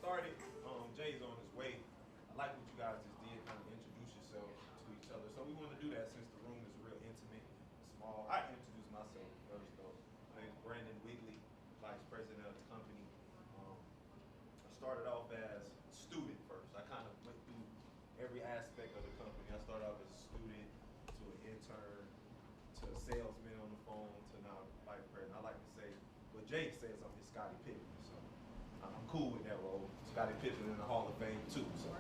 started. Jay's on his way. I like what you guys just did, kind of introduce yourself to each other. So we want to do that since the room is real intimate, small. I introduced myself first though. My name's Brandon Wigley, Vice President of the company. I started off as a student first. I kind of went through every aspect of the company. I started off as a student, to an intern, to a salesman on the phone, to now Vice President. I like to say, what Jay says, I'm his Scottie Pippen. So I'm cool with that role. Scottie Pippen in the Hall of Fame too. So,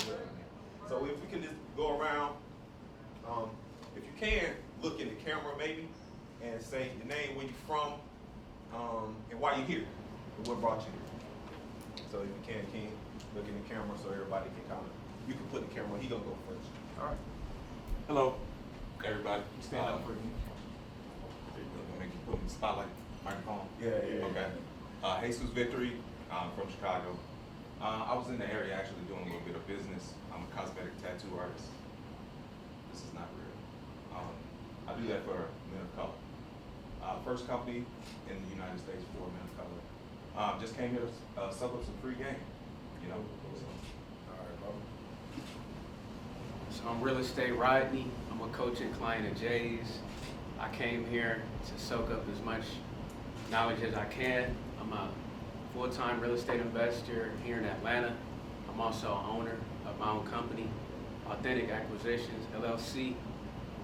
yeah. So if we can just go around, if you can, look in the camera maybe, and say your name, where you're from, and why you're here, and what brought you here. So if you can look in the camera so everybody can kind of, you can put the camera, he gonna go first. All right. Hello, everybody. Stand up for me. Make you put in the spotlight microphone. Yeah. Okay. Jesus Victory. I'm from Chicago. I was in the area actually doing a little bit of business. I'm a cosmetic tattoo artist. This is not real. I do that for men of color. First company in the United States for men of color. Just came here to suck up some free game. You know. So. All right, bro. So I'm Real Estate Rodney. I'm a coach and client of Jay's. I came here to soak up as much knowledge as I can. I'm a full-time real estate investor here in Atlanta. I'm also an owner of my own company, Authentic Acquisitions, LLC.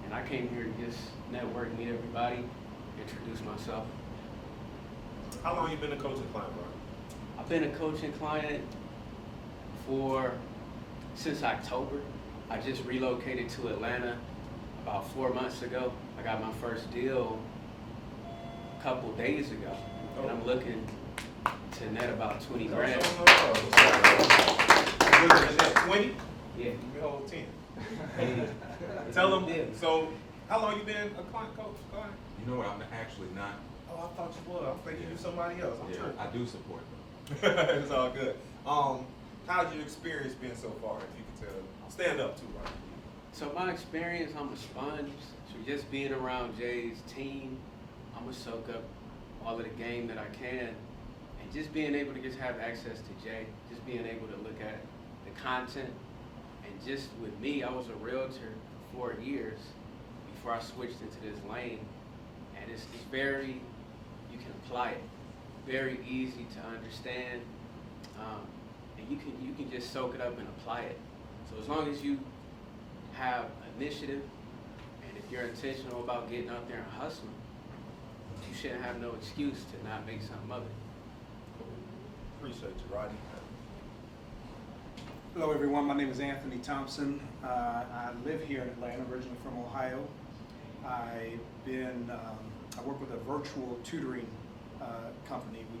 And I came here to just network, meet everybody, introduce myself. How long you been a coaching client, bro? I've been a coaching client since October. I just relocated to Atlanta about 4 months ago. I got my first deal a couple days ago, and I'm looking to net about 20 grand. Looking at that 20? Yeah. You hold 10. Tell them. So, how long you been a client coach? Client? You know what? I'm actually not. Oh, I thought you were. I'm thinking you somebody else. I'm sure. I do support them. It's all good. How's your experience been so far? If you can tell. Stand up too, right? So my experience, I'm a sponge. So just being around Jay's team, I'm gonna soak up all of the game that I can. And just being able to just have access to Jay, just being able to look at the content. And just with me, I was a realtor for 4 years before I switched into this lane. And it's very, you can apply it. Very easy to understand. And you can just soak it up and apply it. So as long as you have initiative, and if you're intentional about getting out there and hustling, you shouldn't have no excuse to not make something of it. Appreciate you, Rodney. Hello everyone, my name is Anthony Thompson. I live here in Atlanta, originally from Ohio. I work with a virtual tutoring company. We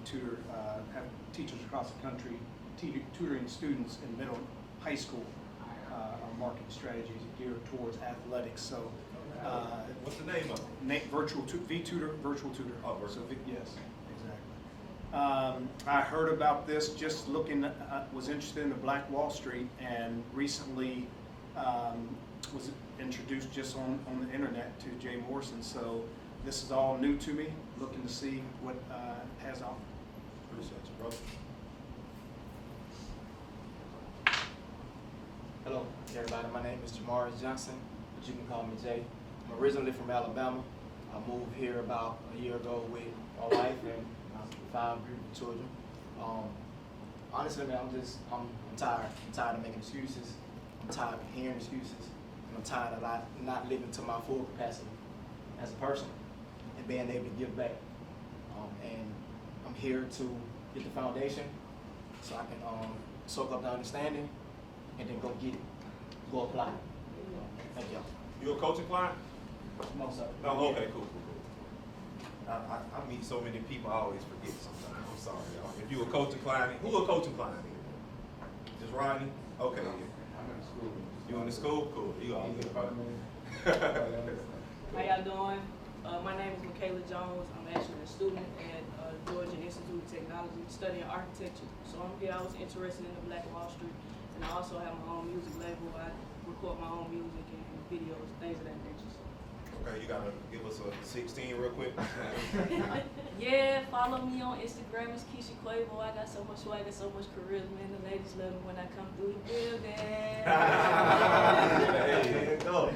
have teachers across the country tutoring students in middle, high school. Our marketing strategies are geared towards athletics. So, What's the name of it? V-Tutor, virtual tutor. Oh, virtual. So, yes, exactly. I heard about this just looking, was interested in the Black Wall Street, and recently was introduced just on the internet to Jay Morrison. So this is all new to me, looking to see what it has to offer. Appreciate you, bro. Hello, everybody. My name is Jamar Johnson, but you can call me Jay. I'm originally from Alabama. I moved here about a year ago with my wife and my 5 beautiful children. Honestly, man, I'm tired. I'm tired of making excuses. I'm tired of hearing excuses. And I'm tired of not living to my full capacity as a person and being able to give back. And I'm here to get the foundation so I can soak up the understanding and then go get it, go apply it. Thank y'all. You a coaching client? No, sir. No, okay, cool. I meet so many people, I always forget sometimes. I'm sorry, y'all. If you a coaching client, who a coaching client here? Just Rodney? Okay. I'm in school. You in the school? Cool. You all good. How y'all doing? My name is Michaela Jones. I'm actually a student at Georgia Institute of Technology studying architecture. So I was interested in the Black Wall Street, and I also have my own music label. I record my own music and videos, things of that nature. So. Okay, you gotta give us a 16 real quick. Yeah, follow me on Instagram. It's Keisha Quavo. I got so much swag and so much charisma, and the ladies love me when I come through the building. There you go.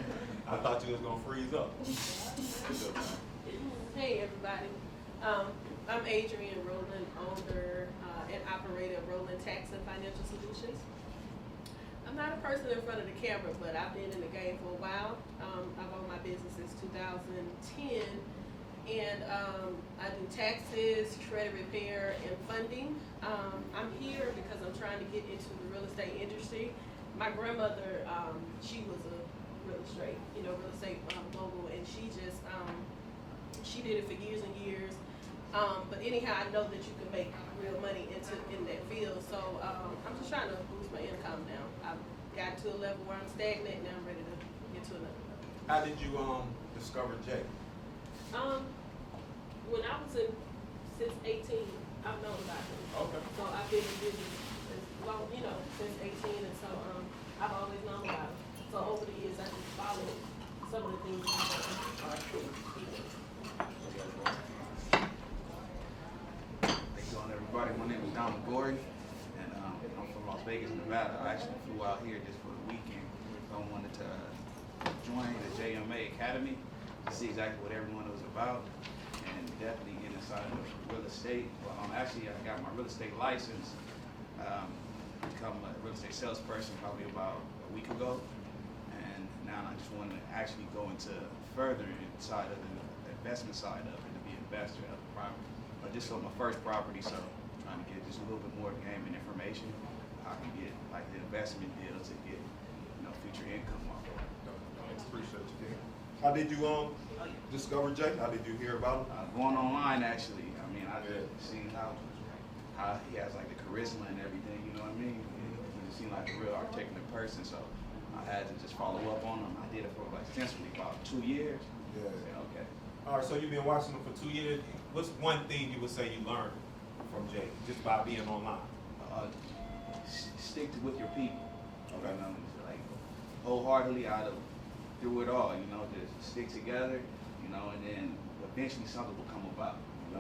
I thought you was gonna freeze up. Hey everybody, I'm Adrienne Rowland, owner and operator of Rowland Tax and Financial Solutions. I'm not a person in front of the camera, but I've been in the game for a while. I've owned my business since 2010, and I do taxes, credit repair, and funding. I'm here because I'm trying to get into the real estate industry. My grandmother, she was a real estate mogul, and she just she did it for years and years. But anyhow, I know that you can make real money in that field. So I'm just trying to boost my income now. I've got to a level where I'm stagnant, and I'm ready to get to another level. How did you discover Jay? When I was since 18, I've known about him. Okay. So I've been in business as long, since 18, and so I've always known about him. So over the years, I just followed some of the things he's done. All right, cool. How you doing, everybody? My name is Donald Gorey, and I'm from Las Vegas, Nevada. I actually flew out here just for the weekend. I wanted to join the JMA Academy to see exactly what everyone was about, and definitely get inside of real estate. Well, actually, I got my real estate license, become a real estate salesperson probably about a week ago, and now I just want to actually go into further inside of the investment side of it, to be an investor of the property. But this was my first property, so I'm trying to get just a little bit more game and information. I can get like the investment deal to get future income off of it. Appreciate you, King. How did you discover Jay? How did you hear about him? Going online, actually. I mean, I just seen how he has like the charisma and everything. You know what I mean? He just seemed like a real articulate person, so I had to just follow up on him. I did it for like extensively about 2 years. Yeah. I said, okay. All right, so you've been watching him for 2 years. What's one thing you would say you learned from Jay just by being online? Stick with your people. Okay. You know, like wholeheartedly out of through it all. Just stick together. And then eventually something will come about. If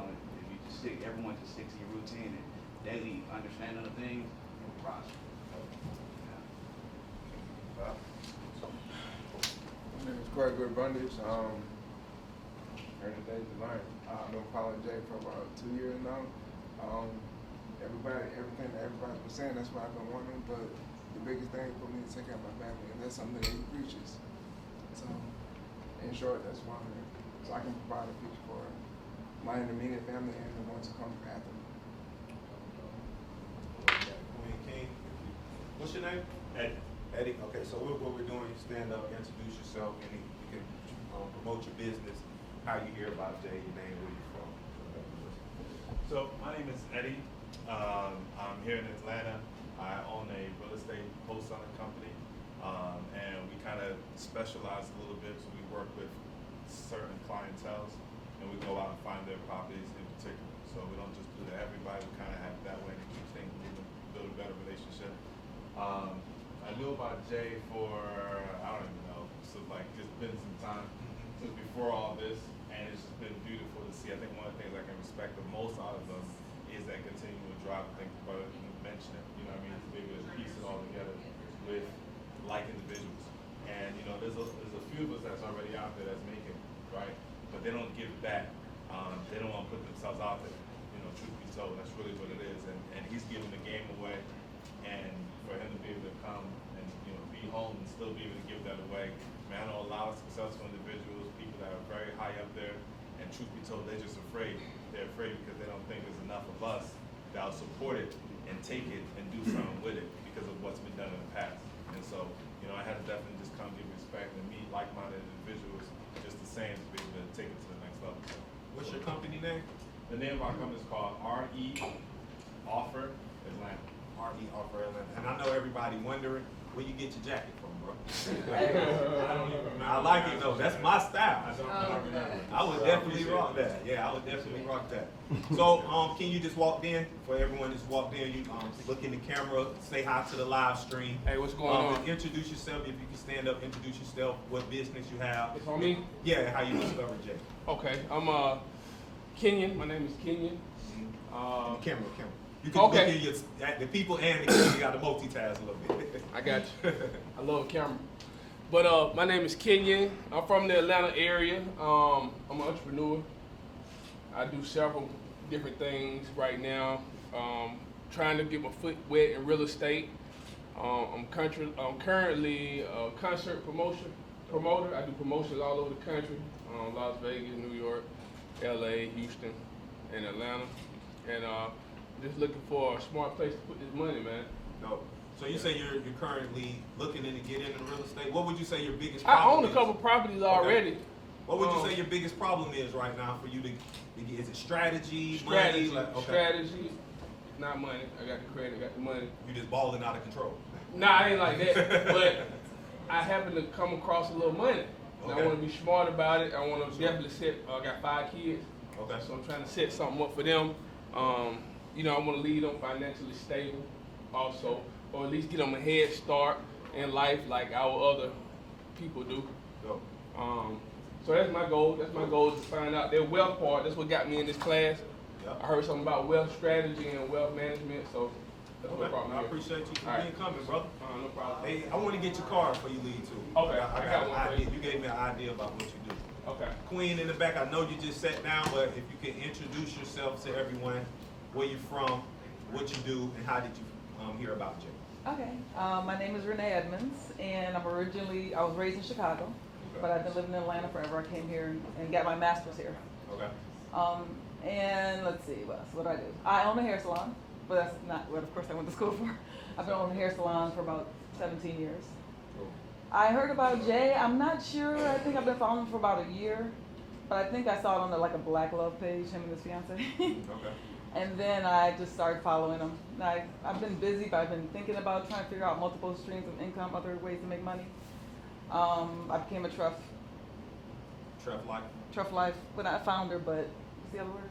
you just everyone just stick to your routine and daily understanding of things, you'll prosper. Yeah. My name is Gregory Brundage. Earn the day to learn. I've been following Jay for about 2 years now. Everything that everybody was saying, that's what I've been wanting. But the biggest thing for me is to take care of my family, and that's something that he preaches. So, in short, that's why I'm here. So I can provide a future for my immediate family and the ones who come after me. Queen King. What's your name? Eddie. Eddie. Okay, so what we're doing, you stand up, introduce yourself, and you can promote your business, how you hear about Jay, your name, where you from. So my name is Eddie. I'm here in Atlanta. I own a real estate wholesaling company, and we kind of specialize a little bit. So we work with certain clientels, and we go out and find their properties in particular. So we don't just do that everybody. We kind of have it that way to keep things moving, build a better relationship. I knew about Jay for I don't even know. So like it's been some time since before all this, and it's just been beautiful to see. I think one of the things I can respect the most out of them is that continual drive to think about it and mention it. You know what I mean? To be able to piece it all together with like individuals. And there's a few of us that's already out there that's making, right? But they don't give back. They don't want to put themselves out there. Truth be told, that's really what it is. And he's giving the game away, and for him to be able to come and be home and still be able to give that away. Man, I know a lot of successful individuals, people that are very high up there, and truth be told, they're just afraid. They're afraid because they don't think there's enough of us that'll support it and take it and do something with it because of what's been done in the past. And so, I had to definitely just come give respect and meet like-minded individuals just the same to be able to take it to the next level. So, What's your company name? the name of our company is called RE Offer Atlanta. RE Offer Atlanta. And I know everybody wondering where you get your jacket from, bro. I don't even remember. I like it though. That's my style. I don't remember. I would So definitely appreciate rock it. that. Yeah, I would definitely rock that. So, can you just walk in for everyone just walked in? You look in the camera, say hi to the live stream. Hey, what's going on? And introduce yourself. If you can stand up, introduce yourself. What business you have? It's on me? Yeah, how you discovered Jay. Okay, I'm Kenyon. My name is Kenyon. Camera. You can Okay. look at the people and the camera. You got to multitask a little bit. I got you. I love camera. But my name is Kenyon. I'm from the Atlanta area. I'm an entrepreneur. I do several different things right now. Trying to get my foot wet in real estate. I'm currently a concert promoter. I do promotions all over the country. Las Vegas, New York, LA, Houston, and Atlanta. And just looking for a smart place to put this money, man. No. So you say you're currently looking to get into real estate. What would you say your biggest I problem own a is? couple properties already. Okay. What would you say your biggest problem is right now for you to get? Is it strategy, money? Strategy, not money. I got the credit, I got the money. You just balling out of control. Nah, I ain't like that. But I happen to come across a little money. And I want to be smart about it. I want to definitely set. I got 5 kids. Okay. So I'm trying to set something up for them. You know, I want to lead them financially stable, also, or at least get them a head start in life like our other people do. Go. So that's my goal. That's my goal is to find out their wealth part. That's what got me in this class. Yep. I heard something about wealth strategy and wealth management. So that's no problem. I here. appreciate you for All being right. coming, brother. No problem. Hey, I want to get your card before you leave too. Okay, I I got got an one for idea. you. You gave me an idea about what you do. Okay. Queen in the back, I know you just sat down, but if you can introduce yourself to everyone, where you from, what you do, and how did you hear about Jay? Okay, my name is Renee Edmonds, and I was raised in Chicago, but I've been living in Atlanta forever. I came here and got my master's here. Okay. And let's see, what do I do? I own a hair salon, but that's not what, of course, I went to school for. I've been owning a hair salon for about 17 years. Cool. I heard about Jay. I'm not sure. I think I've been following him for about a year, but I think I saw it on like a Black Love page, him and his fiance. Okay. And then I just started following him. I've been busy, but I've been thinking about trying to figure out multiple streams of income, other ways to make money. I became a Truff Life, well, not founder, but what's the other word?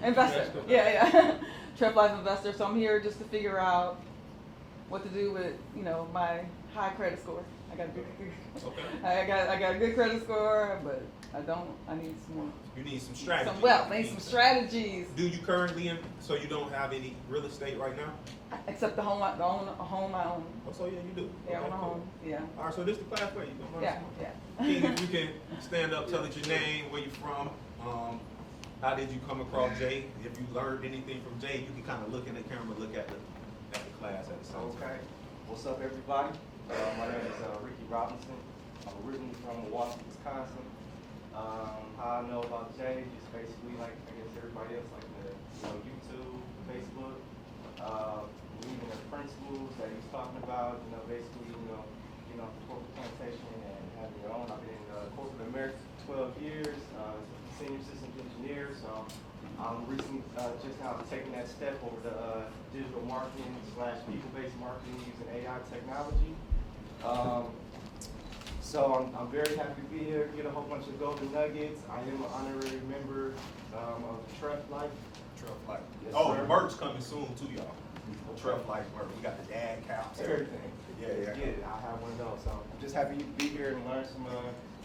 Investor. Yeah. Truff Life investor. So I'm here just to figure out what to do with, my high credit score. I got a good, I got a good credit score, but I need some more. You need some strategies. I need some strategies. Do you currently so you don't have any real estate right now? Except the home I own. Oh, so yeah, you do. Yeah, Okay, I own a cool. home. Yeah. All right, so this is the class for you. Yeah. King, if you can stand up, tell us your name, where you from, how did you come across Jay? If you learned anything from Jay, you can kind of look in the camera, look at the class at the same time. Okay. What's up, everybody? My name is Ricky Robinson. I'm originally from Milwaukee, Wisconsin. How I know about Jay, just basically like I guess everybody else, like the YouTube, Facebook, even the principles that he's talking about. Basically, getting off the corporate plantation and having your own. I've been in corporate America for 12 years, senior systems engineer. So I'm recently just now taking that step over to digital marketing / people-based marketing using AI technology. So I'm very happy to be here, get a whole bunch of golden nuggets. I am an honorary member of Truff Life. Truff Life. Yes, Oh, sir. merch coming soon too, y'all. Truff Life merch. We got the dad caps. Everything. Yeah. Get it. I have one of those. So I'm just happy to be here and learn some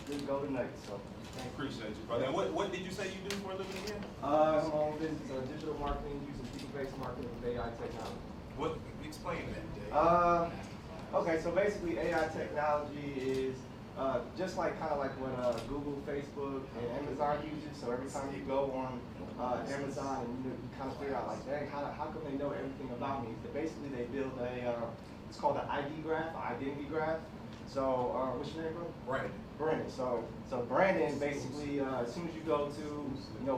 good golden nuggets. So I appreciate you, brother. And what did you say you do for a living again? I'm on business digital marketing using people-based marketing with AI technology. Explain that, Jay. Okay, so basically AI technology is just like kind of like what Google, Facebook, and Amazon uses. So every time you go on Amazon and you kind of figure out like, dang, how come they know everything about me? So basically they build it's called an ID graph, identity graph. So what's your name, bro? Brandon. So Brandon basically, as soon as you go to,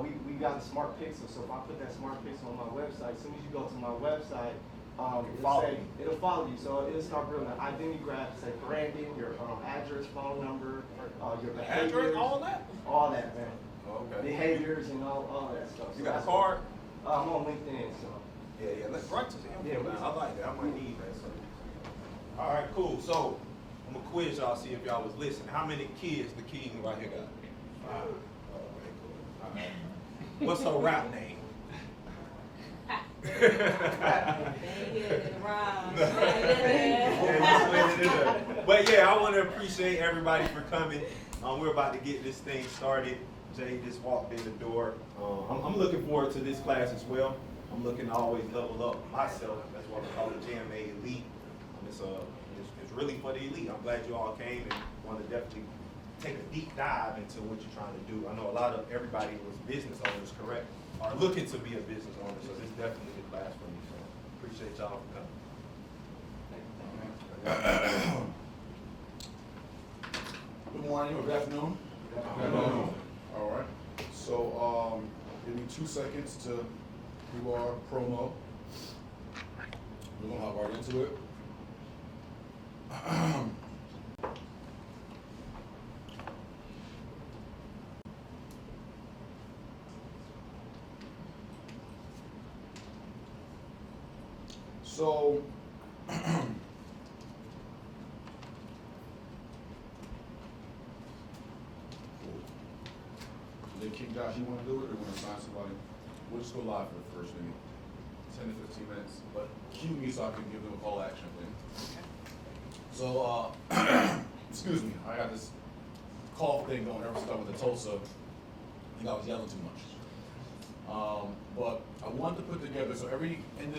we got a smart pixel. So if I put that smart pixel on my website, as soon as you go to my website, it'll follow you. So it'll start building an identity graph, say Brandon, your address, phone number, your behaviors. Address, all that? All that, man. Okay. Behaviors and all that stuff. You got a card? I'm on LinkedIn, so. Yeah. Let's write to the info, man. I like that. I might need that. So. All right, cool. So I'm gonna quiz y'all, see if y'all was listening. How many kids the king right here got? 5. Okay, cool. All right. What's her rap name? But yeah, I want to appreciate everybody for coming. We're about to get this thing started. Jay just walked in the door. I'm looking forward to this class as well. I'm looking to always level up myself. That's why we call it JMA Elite. It's really for the elite. I'm glad you all came and want to definitely take a deep dive into what you're trying to do. I know a lot of everybody was business owners, correct, are looking to be a business owner, so this is definitely a class for you. So appreciate y'all for coming. Good morning or good afternoon. Good afternoon. All right. So give me 2 seconds to do our promo. We're gonna hop right into it. So King Josh, you want to do it, or you want to assign somebody? We'll just go live for the first maybe 10 to 15 minutes, but cue me so I can give them a call to action thing. So, excuse me, I got this cough thing going ever since I went to Tulsa. I think I was yelling too much. But I wanted to put together, so every end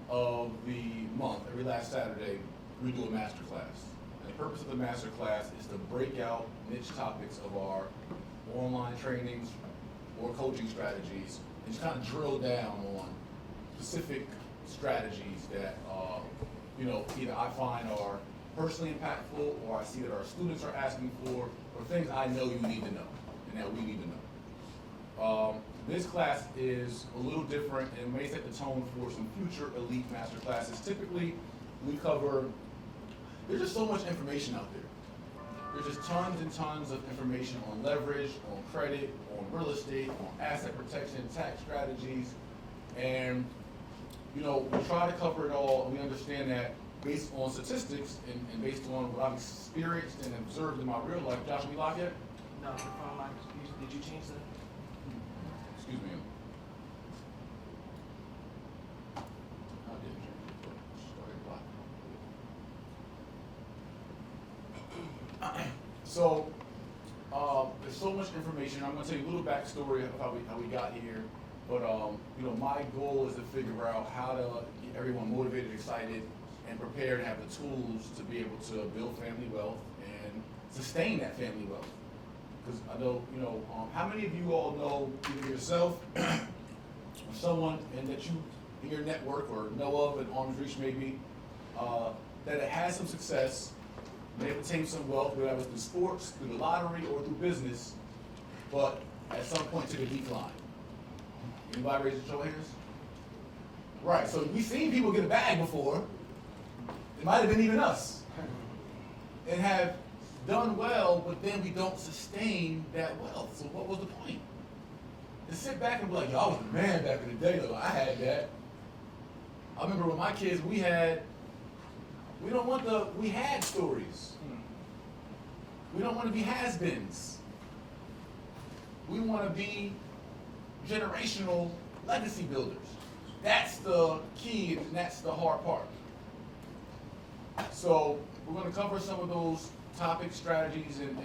of the month, every last Saturday, we do a master class. And the purpose of the master class is to break out niche topics of our online trainings or coaching strategies and just kind of drill down on specific strategies that either I find are personally impactful, or I see that our students are asking for, or things I know you need to know and that we need to know. This class is a little different and may set the tone for some future elite master classes. Typically, we cover, there's just so much information out there. There's just tons and tons of information on leverage, on credit, on real estate, on asset protection, tax strategies, and we try to cover it all, and we understand that based on statistics and based on what I've experienced and observed in my real life. Josh, we lock yet? No, the phone line, did you change that? Excuse me. I didn't change it, but started blocking. So, there's so much information. I'm going to tell you a little backstory of how we got here. But my goal is to figure out how to get everyone motivated, excited, and prepared to have the tools to be able to build family wealth and sustain that family wealth. Because I know, how many of you all know either yourself or someone that you in your network or know of, at arm's reach maybe, that it has some success, may have attained some wealth, whether that was through sports, through the lottery, or through business, but at some point took a decline. Anybody raise your hands? Right, so we've seen people get a bag before. It might have been even us. And have done well, but then we don't sustain that wealth. So what was the point? To sit back and be like, yo, I was the man back in the day, though. I had that. I remember with my kids, we had stories. We don't want to be has-beens. We want to be generational legacy builders. That's the key, and that's the hard part. So we're going to cover some of those topic strategies and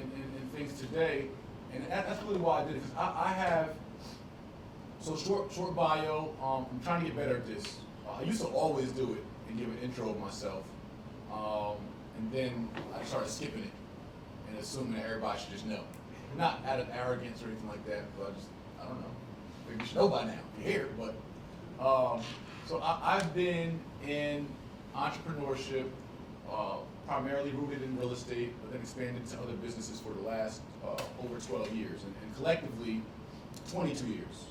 things today, and that's really why I did it, because I have, so short bio, I'm trying to get better at this. I used to always do it and give an intro of myself, and then I started skipping it and assuming that everybody should just know. Not out of arrogance or anything like that, but I don't know. Maybe you should know by now, you're here, but, so I've been in entrepreneurship, primarily rooted in real estate, but then expanded to other businesses for the last over 12 years, and collectively 22 years.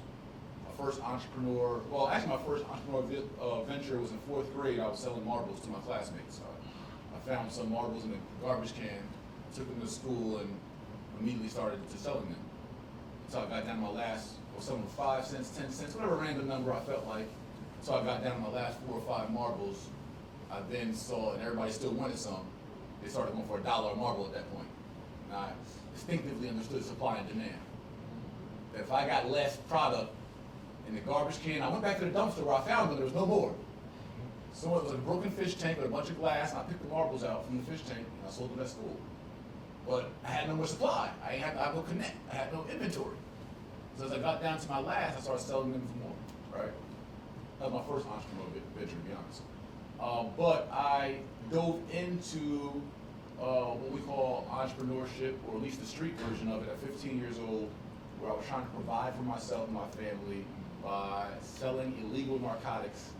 My first entrepreneur venture was in 4th grade. I was selling marbles to my classmates. I found some marbles in a garbage can, took them to school, and immediately started to selling them. So I got down to my last, selling them 5 cents, 10 cents, whatever random number I felt like. So I got down to my last 4 or 5 marbles. I then saw, and everybody still wanted some, they started going for $1 a marble at that point. And I instinctively understood supply and demand. That if I got less product in the garbage can, I went back to the dumpster where I found them, there was no more. So it was a broken fish tank with a bunch of glass, and I picked the marbles out from the fish tank, and I sold them at school. but I had no more supply. I had no connect. I had no inventory. So as I got down to my last, I started selling them for more, right? That was my first entrepreneurial venture, to be honest. But I dove into what we call entrepreneurship, or at least the street version of it, at 15 years old, where I was trying to provide for myself and my family by selling illegal narcotics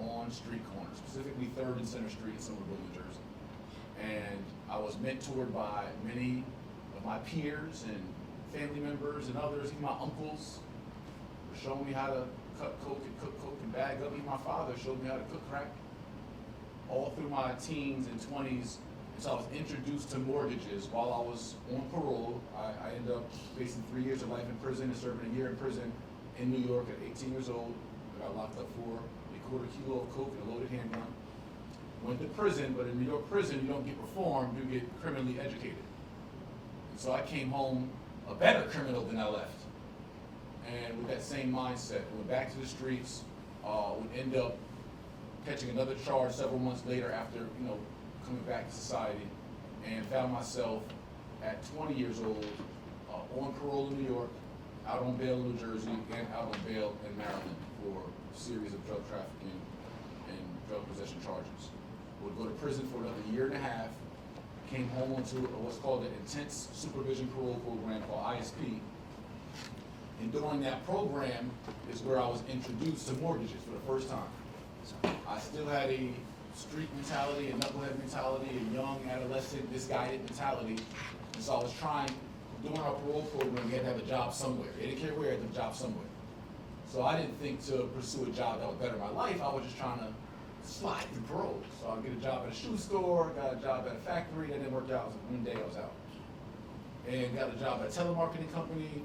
on street corners, specifically 3rd and Center Street in Somerville, New Jersey. And I was mentored by many of my peers and family members and others, even my uncles were showing me how to cut coke and cook coke and bag up. Even my father showed me how to cook crack. All through my teens and 20s, and so I was introduced to mortgages while I was on parole. I ended up facing 3 years of life in prison and serving a year in prison in New York at 18 years old. I got locked up for a quarter kilo of coke and a loaded handgun. Went to prison, but in New York prison, you don't get reformed, you get criminally educated. And so I came home a better criminal than I left. And with that same mindset, went back to the streets, would end up catching another charge several months later after, coming back to society, and found myself at 20 years old, on parole in New York, out on bail in New Jersey, and out on bail in Maryland for a series of drug trafficking and drug possession charges. Would go to prison for another year and a half, came home onto what's called the Intense Supervision Parole Program, called ISP. And during that program is where I was introduced to mortgages for the first time. I still had a street mentality, a knucklehead mentality, a young adolescent misguided mentality. And so I was trying, during our parole program, we had to have a job somewhere. They didn't care where, I had to have a job somewhere. So I didn't think to pursue a job that would better my life. I was just trying to slide through parole. So I'd get a job at a shoe store, got a job at a factory, that didn't work out. One day I was out. And got a job at a telemarketing company,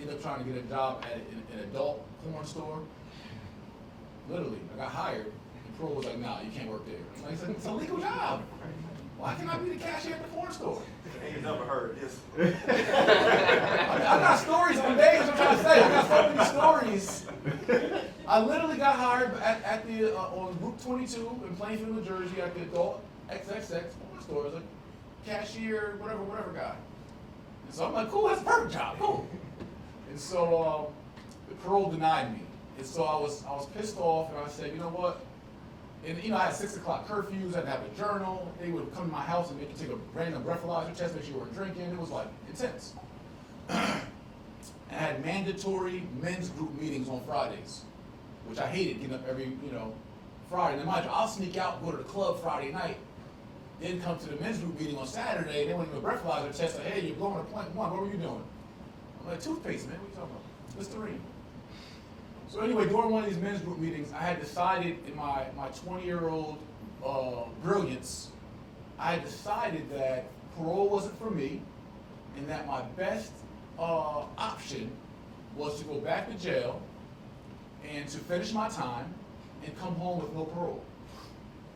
ended up trying to get a job at an adult porn store. Literally, I got hired, and parole was like, nah, you can't work there. I said, it's a legal job. Why can't I be the cashier at the porn store? Ain't never heard this. I got stories on days, I'm trying to say. I got so many stories. I literally got hired at the on Route 22 in Plainfield, New Jersey, at the adult XXX porn store as a cashier, whatever guy. And so I'm like, cool, that's a perfect job, cool. And so the parole denied me. And so I was pissed off, and I said, you know what? And I had 6 o'clock curfews, I had to have a journal. They would come to my house and make you take a random breathalyzer test, make sure you weren't drinking. It was like intense. I had mandatory men's group meetings on Fridays, which I hated, getting up every, Friday. Now mind you, I'll sneak out, go to the club Friday night, then come to the men's group meeting on Saturday. They want to do a breathalyzer test, like, hey, you're blowing a .1, what were you doing? I'm like, toothpaste, man, what are you talking about? Listerine. So anyway, during one of these men's group meetings, I had decided in my 20-year-old brilliance, I had decided that parole wasn't for me, and that my best option was to go back to jail and to finish my time and come home with no parole.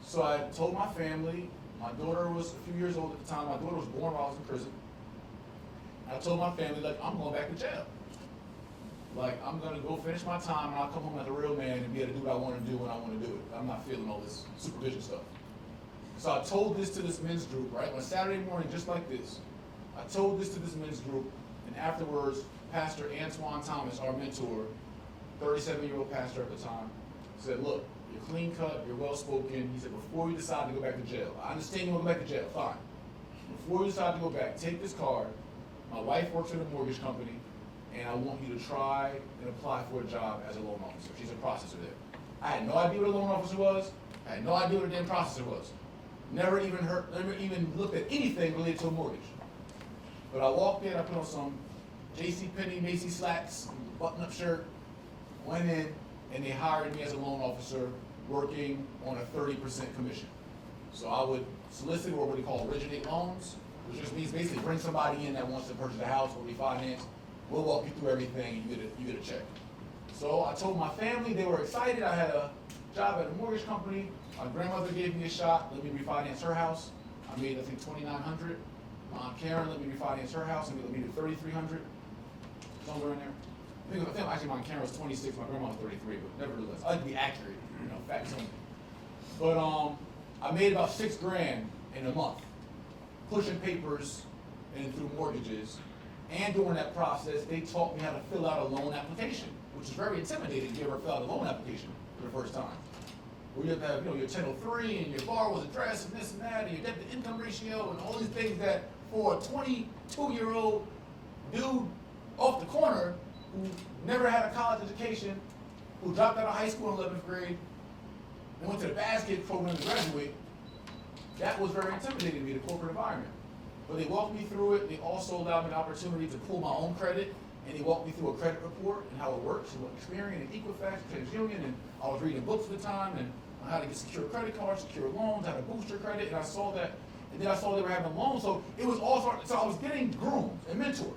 So I told my family, my daughter was a few years old at the time, my daughter was born while I was in prison. I told my family, like, I'm going back to jail. Like, I'm gonna go finish my time and I'll come home like a real man and be able to do what I wanna do when I wanna do it. I'm not feeling all this supervision stuff. So I told this to this men's group, right? On a Saturday morning, just like this. I told this to this men's group, and afterwards, Pastor Antoine Thomas, our mentor, 37-year-old pastor at the time, said, look, you're clean cut, you're well spoken. He said, before you decide to go back to jail, I understand you want to go back to jail, fine. Before you decide to go back, take this card. My wife works at a mortgage company, and I want you to try and apply for a job as a loan officer. She's a processor there. I had no idea what a loan officer was. I had no idea what a damn processor was. Never even looked at anything related to a mortgage. But I walked in, I put on some JCPenney, Macy's slacks, button-up shirt, went in, and they hired me as a loan officer working on a 30% commission. So I would solicit or what they call originate loans, which just means basically bring somebody in that wants to purchase a house or refinance. We'll walk you through everything, and you get a check. So I told my family, they were excited. I had a job at a mortgage company. My grandmother gave me a shot, let me refinance her house. I made, I think, $2,900. My Aunt Karen let me refinance her house, and let me do $3,300, somewhere in there. I think actually my Aunt Karen was 26, my grandma was 33, but nevertheless, I like to be accurate, facts only. But I made about $6,000 in a month, pushing papers and through mortgages. And during that process, they taught me how to fill out a loan application, which is very intimidating if you ever fill out a loan application for the first time. Where you have to have, your 1003 and your borrower's address and this and that, and your debt to income ratio and all these things that for a 22-year-old dude off the corner who never had a college education, who dropped out of high school in 11th grade, and went to the basket program to graduate, that was very intimidating to me, the corporate environment. But they walked me through it. They also allowed me an opportunity to pull my own credit, and they walked me through a credit report and how it works, and what Experian and Equifax, TransUnion, and I was reading books at the time, and on how to get secure credit cards, secure loans, how to boost your credit, and I saw that, and then I saw they were having loans, so it was all so I was getting groomed and mentored.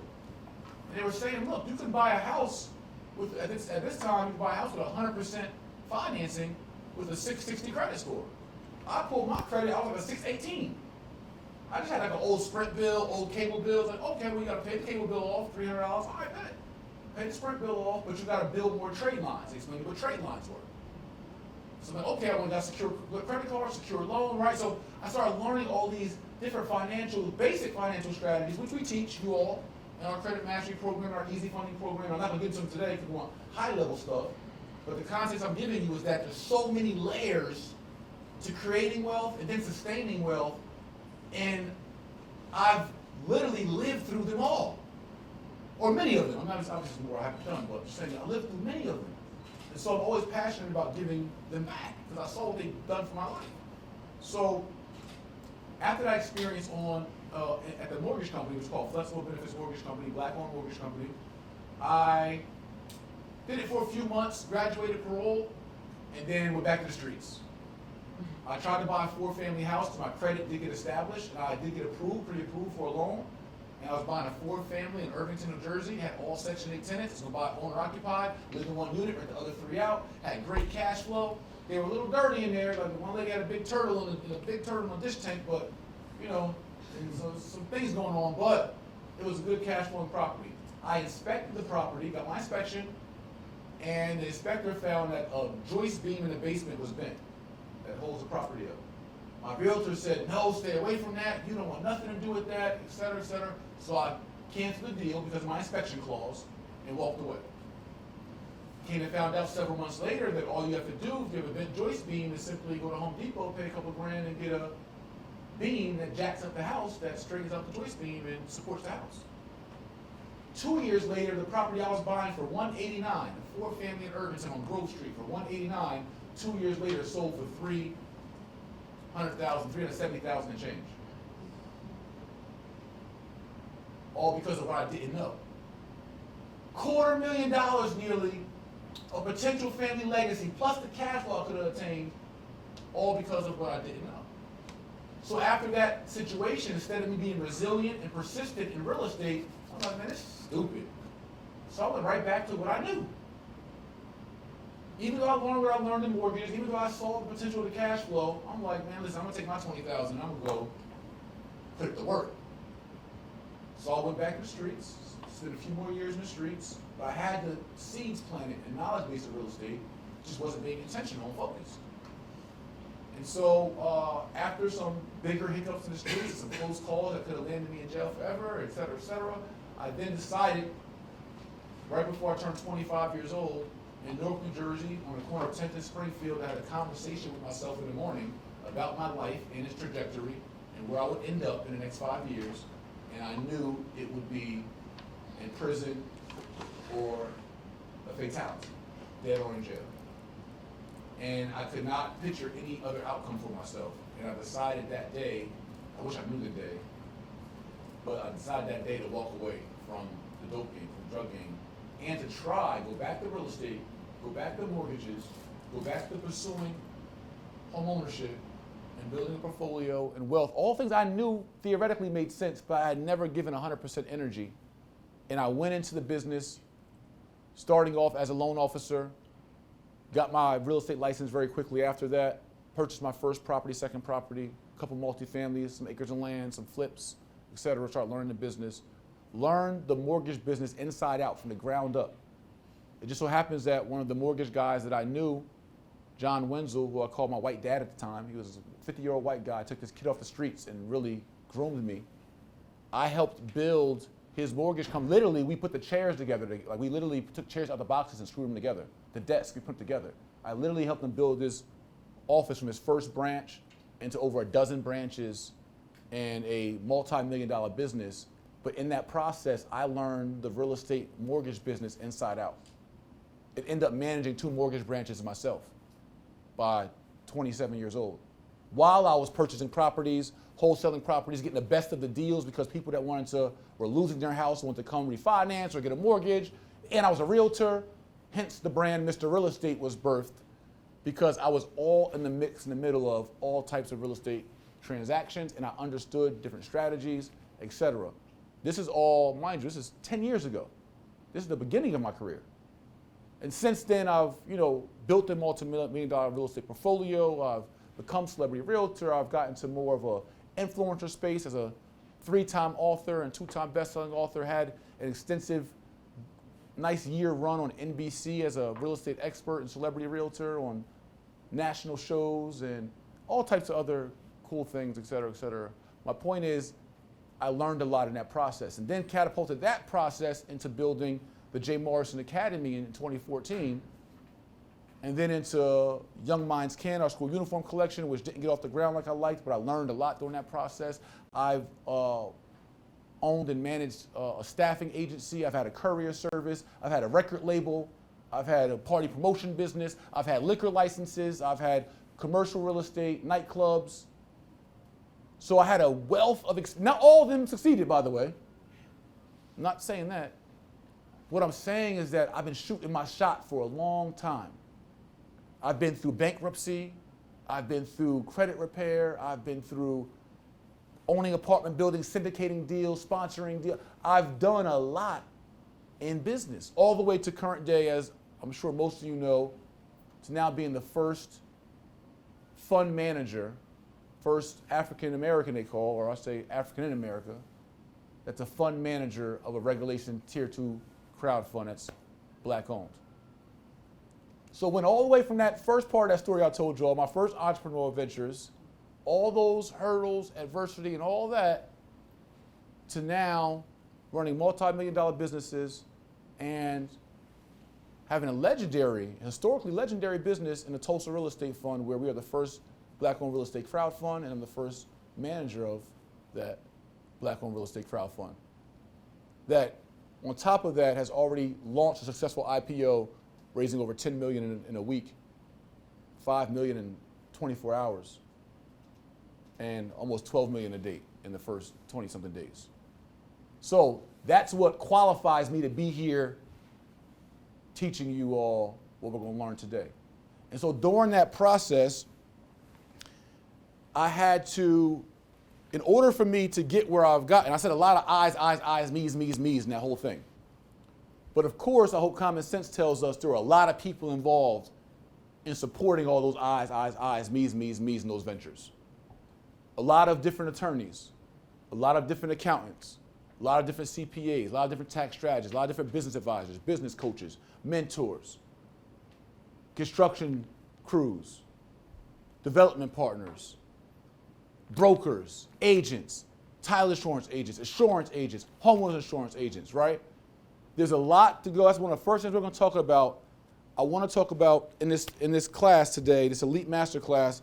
And they were saying, look, you can buy a house with, at this time, you can buy a house with 100% financing with a 660 credit score. I pulled my credit, I was like a 618. I just had like an old Sprint bill, old cable bills, like, okay, well, you gotta pay the cable bill off, $300, all right, bet. Pay the Sprint bill off, but you gotta build more trade lines. They explained what trade lines were. So I'm like, okay, I want to secure credit card, secure loan, right? So I started learning all these different basic financial strategies, which we teach you all in our credit mastery program, our easy funding program. I'm not gonna get into them today because we want high level stuff. But the context I'm giving you is that there's so many layers to creating wealth and then sustaining wealth. And I've literally lived through them all. Or many of them. I'm not obviously more I haven't done, but I'm just saying I lived through many of them. And so I'm always passionate about giving them back because I saw what they've done for my life. So after that experience at the mortgage company, which was called Flexible Benefits Mortgage Company, black-owned mortgage company, I did it for a few months, graduated parole, and then went back to the streets. I tried to buy a 4-family house because my credit did get established, and I did get pre-approved for a loan. And I was buying a 4-family in Irvington, New Jersey, had all Section 8 tenants, was gonna buy owner-occupied, lived in 1 unit, rent the other 3 out, had great cash flow. They were a little dirty in there, like one lady had a big turtle in a big turtle in a dish tank, but, and so some things going on, but it was a good cash flowing property. I inspected the property, got my inspection, and the inspector found that a joist beam in the basement was bent that holds the property up. My realtor said, no, stay away from that. You don't want nothing to do with that, et cetera, et cetera. So I canceled the deal because of my inspection clause and walked away. Came and found out several months later that all you have to do if you have a bent joist beam is simply go to Home Depot, pay a couple grand and get a beam that jacks up the house that straightens out the joist beam and supports the house. 2 years later, the property I was buying for $189, a 4-family in Irvington on Grove Street for $189, 2 years later sold for $370,000 and change. All because of what I didn't know. $250,000 nearly of potential family legacy, plus the cash flow I could have obtained, all because of what I didn't know. So after that situation, instead of me being resilient and persistent in real estate, I'm like, man, this is stupid. So I went right back to what I knew. Even though I learned what I learned in mortgages, even though I saw the potential of the cash flow, I'm like, man, listen, I'm gonna take my $20,000 and I'm gonna go put it to work. So I went back to the streets, spent a few more years in the streets, but I had the seeds planted and knowledge base of real estate, just wasn't being intentional and focused. And so after some bigger hiccups in the streets, some close calls that could have landed me in jail forever, et cetera, I then decided, right before I turned 25 years old, in Newark, New Jersey, on the corner of 10th and Springfield, I had a conversation with myself in the morning about my life and its trajectory and where I would end up in the next 5 years. And I knew it would be in prison or a fatality, dead or in jail. And I could not picture any other outcome for myself. And I decided that day, I wish I knew the day, but I decided that day to walk away from the dope game, from the drug game, and to go back to real estate, go back to mortgages, go back to pursuing home ownership and building a portfolio and wealth. All things I knew theoretically made sense, but I had never given 100% energy. And I went into the business, starting off as a loan officer, got my real estate license very quickly after that, purchased my first property, second property, a couple multifamilies, some acres of land, some flips, et cetera, started learning the business. Learn the mortgage business inside out from the ground up. It just so happens that one of the mortgage guys that I knew, John Wenzel, who I called my white dad at the time, he was a 50-year-old white guy, took this kid off the streets and really groomed me. I helped build his mortgage company. Literally, we put the chairs together. Like we literally took chairs out the boxes and screwed them together. The desk we put together. I literally helped him build this office from his first branch into over a dozen branches and a multi-million-dollar business. But in that process, I learned the real estate mortgage business inside out. It ended up managing 2 mortgage branches myself by 27 years old. While I was purchasing properties, wholesaling properties, getting the best of the deals because people that were losing their house wanted to come refinance or get a mortgage. And I was a realtor, hence the brand Mr. Real Estate was birthed because I was all in the mix in the middle of all types of real estate transactions and I understood different strategies, etc. This is all, mind you, this is 10 years ago. This is the beginning of my career. And since then, I've built a multi-million-dollar real estate portfolio. I've become celebrity realtor. I've gotten to more of a influencer space as a 3-time author and 2-time best-selling author. Had an extensive, nice year run on NBC as a real estate expert and celebrity realtor on national shows and all types of other cool things, et cetera, et cetera. My point is, I learned a lot in that process and then catapulted that process into building the J. Morrison Academy in 2014 and then into Young Minds Can, our school uniform collection, which didn't get off the ground like I liked, but I learned a lot during that process. I've owned and managed a staffing agency. I've had a courier service. I've had a record label. I've had a party promotion business. I've had liquor licenses. I've had commercial real estate, nightclubs. So I had a wealth of, not all of them succeeded, by the way. I'm not saying that. What I'm saying is that I've been shooting my shot for a long time. I've been through bankruptcy. I've been through credit repair. I've been through owning apartment buildings, syndicating deals, sponsoring deals. I've done a lot in business, all the way to current day, as I'm sure most of you know, to now being the first fund manager, first African American they call, or I say African in America, that's a fund manager of a regulation tier 2 crowd fund that's black owned. So went all the way from that first part of that story I told you all, my first entrepreneurial ventures, all those hurdles, adversity, and all that, to now running multi-million-dollar businesses and having a legendary, historically legendary business in the Tulsa Real Estate Fund, where we are the first black-owned real estate crowd fund, and I'm the first manager of that black-owned real estate crowd fund. That, on top of that, has already launched a successful IPO, raising over $10 million in a week, $5 million in 24 hours, and almost $12 million a day in the first 20-something days. So that's what qualifies me to be here teaching you all what we're going to learn today. And so during that process, I had to, in order for me to get where I've gotten, I said a lot of eyes, me's, in that whole thing. But of course, I hope common sense tells us there are a lot of people involved in supporting all those eyes, me's in those ventures. A lot of different attorneys, a lot of different accountants, a lot of different CPAs, a lot of different tax strategists, a lot of different business advisors, business coaches, mentors, construction crews, development partners, brokers, agents, title insurance agents, homeowners insurance agents, right? There's a lot to go. That's one of the first things we're going to talk about. I want to talk about in this class today, this Elite Masterclass.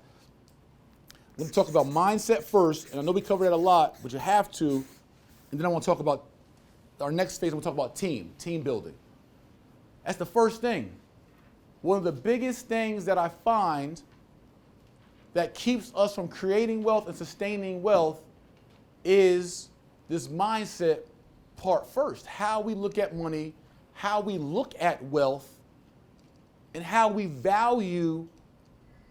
I'm going to talk about mindset first, and I know we covered that a lot, but you have to. And then I want to talk about our next phase. We'll talk about team building. That's the first thing. One of the biggest things that I find that keeps us from creating wealth and sustaining wealth is this mindset part first. How we look at money, how we look at wealth, and how we value,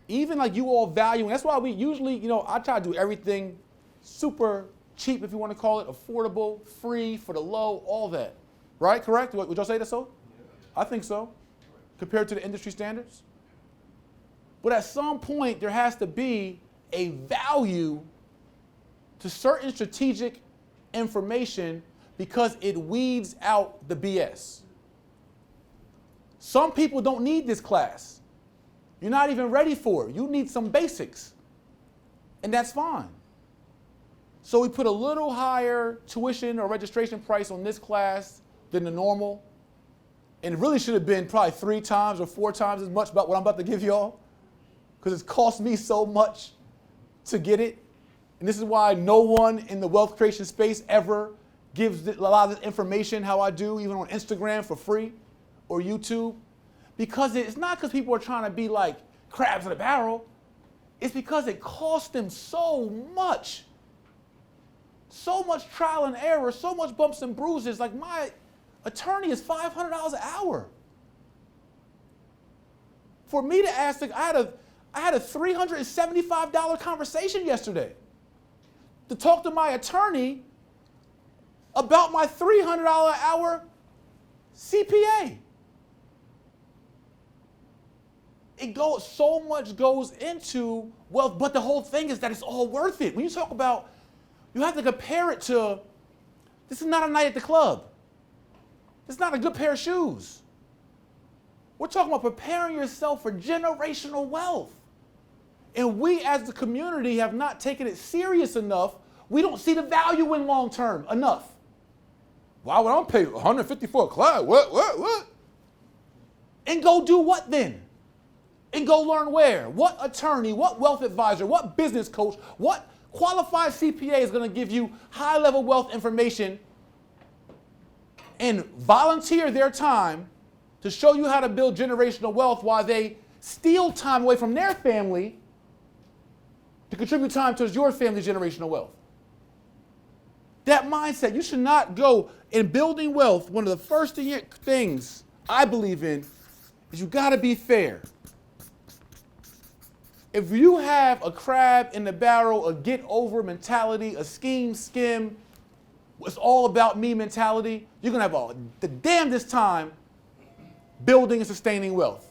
even like you all value, and that's why we usually, I try to do everything super cheap, if you want to call it, affordable, free, for the low, all that. Right? Correct? Would y'all say that so? Yeah. I think so. Compared to the industry standards. But at some point, there has to be a value to certain strategic information because it weeds out the BS. Some people don't need this class. You're not even ready for it. You need some basics. And that's fine. So we put a little higher tuition or registration price on this class than the normal. And it really should have been probably 3 times or 4 times as much about what I'm about to give y'all, because it's cost me so much to get it. And this is why no one in the wealth creation space ever gives a lot of this information how I do, even on Instagram for free or YouTube. Because it's not because people are trying to be like crabs in a barrel. It's because it costs them so much. So much trial and error, so much bumps and bruises. Like my attorney is $500 an hour. For me to ask, I had a $375 conversation yesterday to talk to my attorney about my $300 an hour CPA. So much goes into wealth, but the whole thing is that it's all worth it. When you talk about, you have to compare it to, this is not a night at the club. It's not a good pair of shoes. We're talking about preparing yourself for generational wealth. And we as the community have not taken it serious enough. We don't see the value in long term enough. Why would I pay $150 for a class? What? And go do what then? And go learn where? What attorney, what wealth advisor, what business coach, what qualified CPA is going to give you high-level wealth information and volunteer their time to show you how to build generational wealth while they steal time away from their family to contribute time towards your family's generational wealth. That mindset, you should not go in building wealth. One of the first things I believe in is you got to be fair. If you have a crab in the barrel, a get-over mentality, a skim, it's all about me mentality, you're going to have the damnedest time building and sustaining wealth.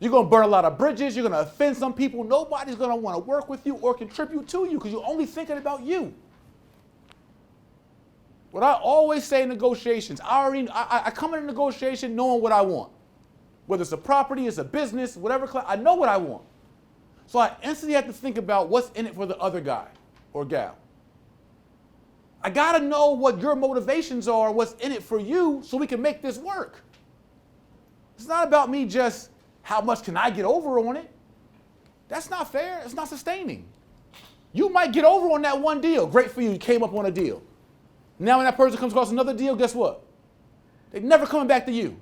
You're going to burn a lot of bridges. You're going to offend some people. Nobody's going to want to work with you or contribute to you because you're only thinking about you. What I always say in negotiations, I come into negotiation knowing what I want. Whether it's a property, it's a business, whatever, I know what I want. So I instantly have to think about what's in it for the other guy or gal. I got to know what your motivations are, what's in it for you, so we can make this work. It's not about me just how much can I get over on it. That's not fair. It's not sustaining. You might get over on that one deal. Great for you. You came up on a deal. Now when that person comes across another deal, guess what? They're never coming back to you.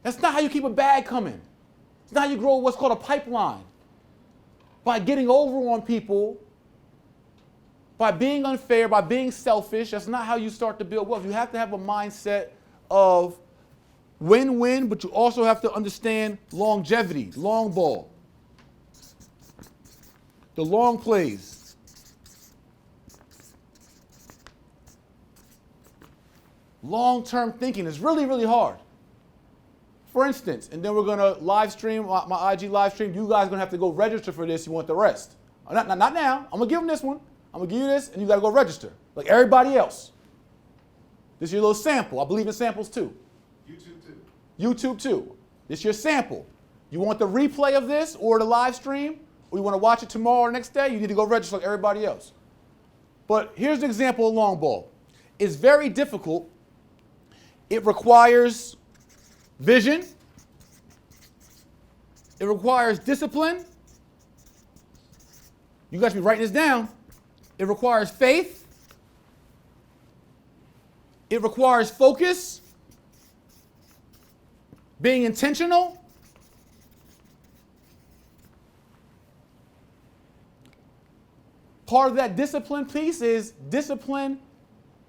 That's not how you keep a bag coming. It's not how you grow what's called a pipeline. By getting over on people, by being unfair, by being selfish. That's not how you start to build wealth. You have to have a mindset of win-win, but you also have to understand longevity, long ball. The long plays. Long-term thinking is really, really hard. For instance, and then we're going to live stream, my IG live stream. You guys are going to have to go register for this. You want the rest. Not now. I'm going to give them this one. I'm going to give you this, and you got to go register, like everybody else. This is your little sample. I believe in samples too. YouTube too. This is your sample. You want the replay of this or the live stream, or you want to watch it tomorrow or next day, you need to go register like everybody else. But here's an example of long ball. It's very difficult. It requires vision. It requires discipline. You guys should be writing this down. It requires faith. It requires focus. Being intentional. Part of that discipline piece is discipline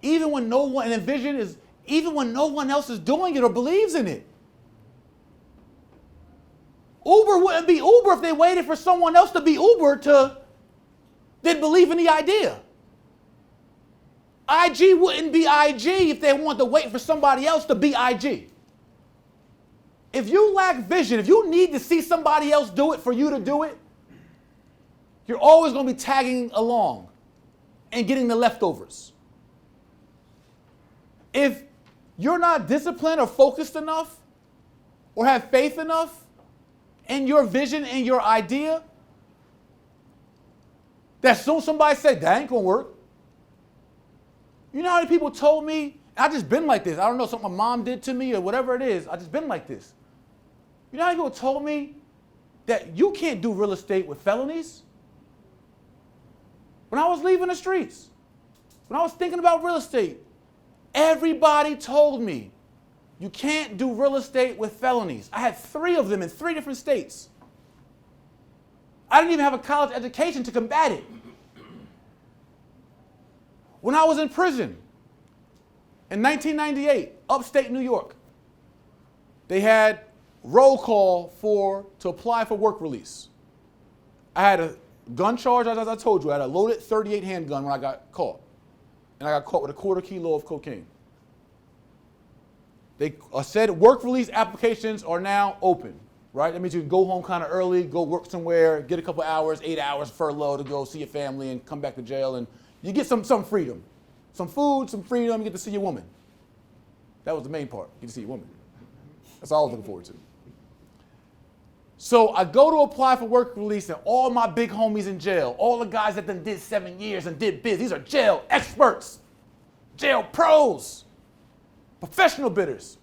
even when no one, and vision is even when no one else is doing it or believes in it. Uber wouldn't be Uber if they waited for someone else to be Uber to then believe in the idea. IG wouldn't be IG if they wanted to wait for somebody else to be IG. If you lack vision, if you need to see somebody else do it for you to do it, you're always going to be tagging along and getting the leftovers. If you're not disciplined or focused enough or have faith enough in your vision and your idea, That soon somebody said, that ain't gonna work. You know how many people told me, I just been like this. I don't know, something my mom did to me or whatever it is. I just been like this. You know how many people told me that you can't do real estate with felonies? When I was leaving the streets, when I was thinking about real estate, everybody told me, you can't do real estate with felonies. I had 3 of them in 3 different states. I didn't even have a college education to combat it. When I was in prison in 1998, upstate New York, they had roll call to apply for work release. I had a gun charge, as I told you. I had a loaded .38 handgun when I got caught. And I got caught with a quarter kilo of cocaine. They said work release applications are now open, right? That means you can go home kind of early, go work somewhere, get a couple hours, 8 hours furlough to go see your family and come back to jail, and you get some freedom. Some food, some freedom, you get to see your woman. That was the main part, you get to see your woman. That's all I was looking forward to. So I go to apply for work release, and all my big homies in jail, all the guys that did 7 years and did biz, these are jail experts, jail pros, professional bidders,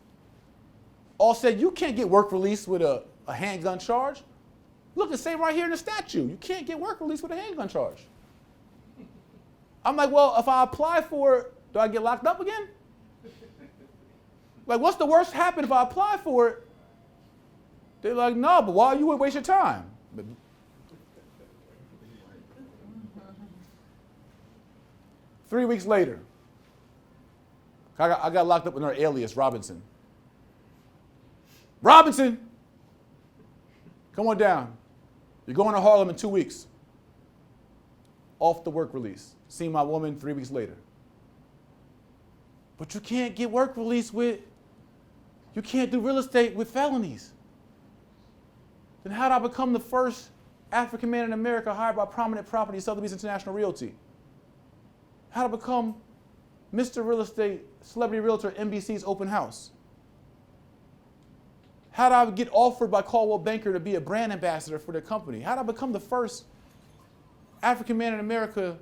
all said, you can't get work release with a handgun charge. Look, it's saying right here in the statute, you can't get work release with a handgun charge. I'm like, well, if I apply for it, do I get locked up again? Like, what's the worst happen if I apply for it? They're like, no, but why you would waste your time? But 3 weeks later, I got locked up with her alias, Robinson. Robinson, come on down. You're going to Harlem in 2 weeks. Off the work release. See my woman 3 weeks later. But you can't get work release you can't do real estate with felonies. Then how did I become the first African man in America hired by Prominent Property, Sotheby's International Realty? How did I become Mr. Real Estate, Celebrity Realtor, NBC's open house? How did I get offered by Caldwell Banker to be a brand ambassador for their company? How did I become the first African man in America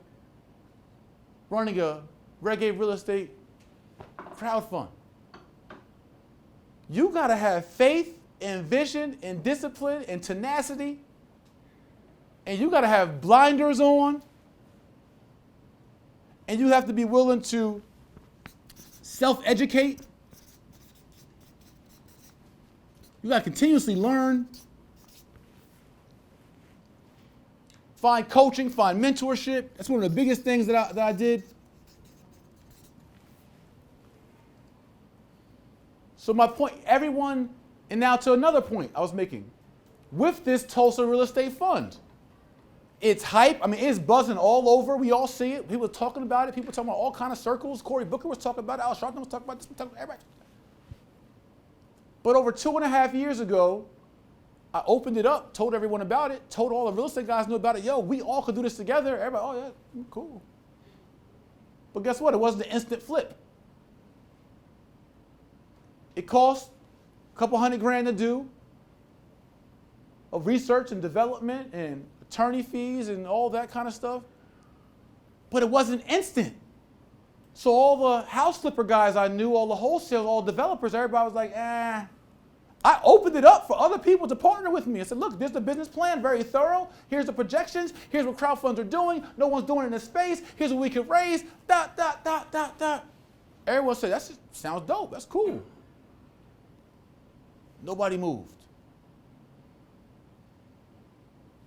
running a reggae real estate crowd fund? You gotta have faith and vision and discipline and tenacity, and you gotta have blinders on, and you have to be willing to self-educate. You gotta continuously learn, find coaching, find mentorship. That's one of the biggest things that I did. So my point, and now to another point I was making. With this Tulsa Real Estate Fund, it's hype. I mean, it's buzzing all over. We all see it. People are talking about it. People are talking about all kind of circles. Cory Booker was talking about it. Al Sharpton was talking about this. Everybody. But over 2.5 years ago, I opened it up, told everyone about it, told all the real estate guys knew about it. Yo, we all could do this together. Everybody, oh yeah, cool. But guess what? It wasn't an instant flip. It cost a couple $100,000 to do, of research and development and attorney fees and all that kind of stuff. But it wasn't instant. So all the house flipper guys I knew, all the wholesale, all the developers, everybody was like, I opened it up for other people to partner with me. I said, look, there's the business plan, very thorough. Here's the projections. Here's what crowdfunds are doing. No one's doing it in this space. Here's what we can raise. Everyone said, that sounds dope. That's cool. Nobody moved.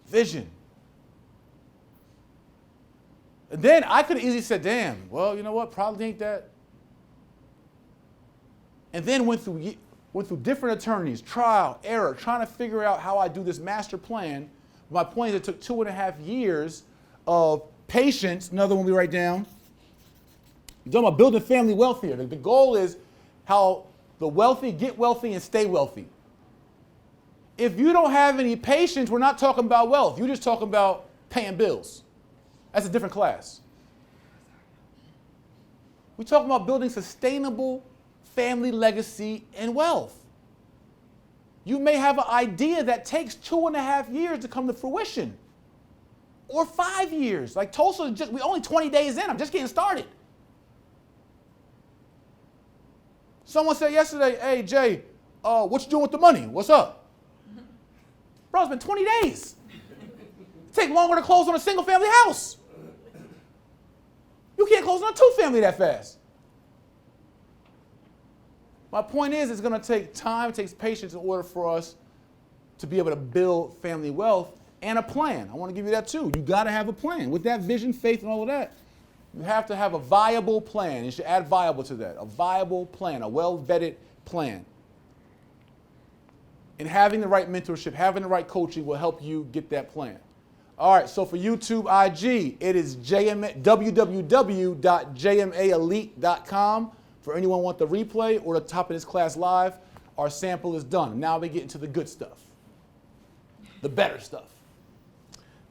Vision. And then I could have easily said, damn, well, you know what, probably ain't that. And then went through different attorneys, trial, error, trying to figure out how I do this master plan. My point is it took 2.5 years of patience. Another one we write down. You're talking about building family wealth here. The goal is how the wealthy get wealthy and stay wealthy. If you don't have any patience, we're not talking about wealth. You're just talking about paying bills. That's a different class. We're talking about building sustainable family legacy and wealth. You may have an idea that takes 2.5 years to come to fruition. or 5 years. Like Tulsa, we only 20 days in. I'm just getting started. Someone said yesterday, hey, Jay, what you doing with the money? What's up? Bro, it's been 20 days. It take longer to close on a single family house. You can't close on a 2-family that fast. My point is, it's going to take time, it takes patience in order for us to be able to build family wealth and a plan. I want to give you that too. You got to have a plan. With that vision, faith, and all of that, you have to have a viable plan. You should add viable to that. A viable plan, a well-vetted plan. And having the right mentorship, having the right coaching will help you get that plan. All right, so for YouTube IG, it is www.jmaelite.com. For anyone who wants the replay or the top of this class live, our sample is done. Now we get into the good stuff, the better stuff.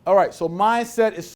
All right, so mindset is